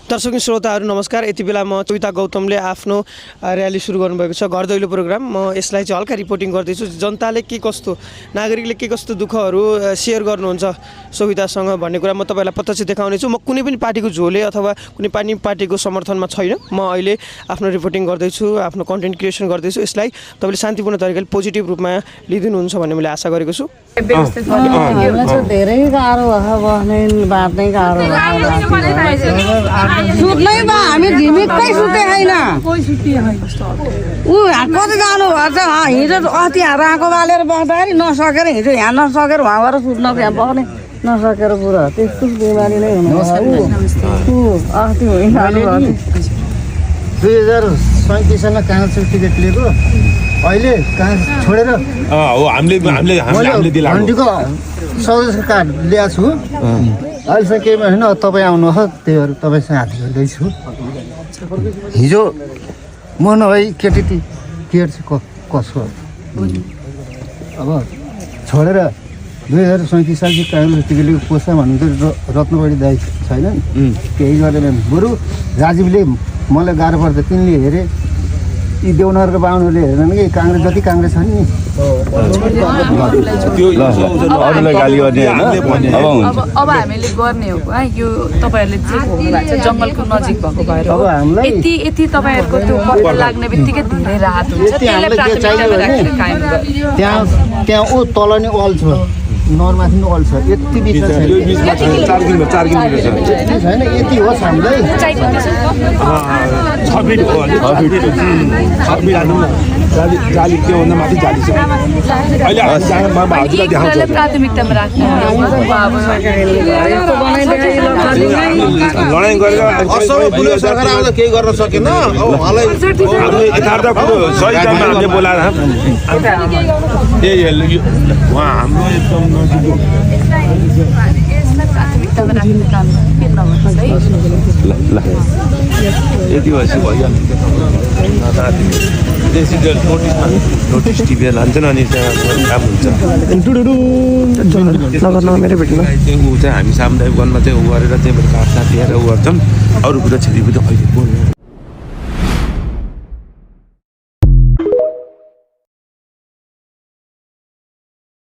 दर्शक श्रोताहरू नमस्कार। यति बेला म चोइता गौतमले आफ्नो र्याली सुरु गर्नुभएको छ, घर दैलो प्रोग्राम। म यसलाई चाहिँ हल्का रिपोर्टिङ गर्दैछु। जनताले के कस्तो, नागरिकले के कस्तो दुःखहरू सेयर गर्नुहुन्छ सोभितासँग भन्ने कुरा म तपाईँलाई प्रत्यक्ष देखाउनेछु। म कुनै पनि पार्टीको झोले अथवा कुनै पनि पार्टीको समर्थनमा छैन। म अहिले आफ्नो रिपोर्टिङ गर्दैछु, आफ्नो कन्टेन्ट क्रिएसन गर्दैछु। यसलाई तपाईँले शान्तिपूर्ण तरिकाले पोजिटिभ रूपमा लिइदिनुहुन्छ भन्ने मैले आशा गरेको छु। धेरै गाह्रो बस्ने बाँच्नै गाह्रो सुत्नै बा हामी झिमिक्कै सुते छैन ऊ कति जानु पर्छ हिजो अस्ति राको बालेर बस्दाखेरि नसकेर हिजो यहाँ नसकेर वहाँ गएर सुत्न त्यहाँ बस्ने नसकेर पुरा त्यस्तो बिमारी नै हुनु अस्ति भइहाल्नु 2037 सालमा काङ्ग्रेसको टिकट लिएको अहिले काङ्ग्रेस छोडेर भण्डीको सदस्य कार्ड ल्याएको छु। अहिलेसम्म केही छैन। तपाईँ आउनुहोस्, त्यही भएर तपाईँसँग हात जोड्दैछु। हिजो म नभई केटी केट चाहिँ कसो अब छोडेर 2037 सालको काङ्ग्रेस टिकट लिएको पोसा भन्नु त रत्नबडी दाइ छैन, केही गर्दैनन्। बरु राजीवले मलाई गाह्रो पर्छ, तिनले हेरे यी देवनगरको बाहुनहरूले हेरेन कि काङ्ग्रेस जति काङ्ग्रेस छ नि अब हामीले गर्ने हो है। यो तपाईँहरूले जे भन्नुभएको छ जङ्गलको नजिक भएको भएर अब हामीलाई यति तपाईँहरूको त्यो पत्ता लाग्ने बित्तिकै धेरै राहत हुन्छ। त्यसलाई प्राथमिकतामा राखेर कायम गर्ने। त्यहाँ ऊ तल नि अल छ, नरमाथि नि अल छ, यति बिच छैन, 4 किलोमिटर छैन। यति होस् हामीलाई जाली त्योभन्दा माथि जाली छ। अहिले प्राथमिकतामा राख्ने लडाइँ गरेर सरकार आउँदा केही गर्न सकेन। उहाँलाई यथार्थ कुरो सही टाइममा हामीले बोलाएर उहाँ हाम्रो एकदम प्राथमिकतामा राख्ने काम के नभन्छ है। यति भएपछि भइहाल्छ। नोटिस टिपेर लान्छन् अनि काम हुन्छ। मेरो भेटमा ऊ चाहिँ हामी सामुदायिक वनमा चाहिँ ऊ गरेर चाहिँ काट्न दिएर ऊ गर्छन्। अरू कुरा छेरी पनि अहिले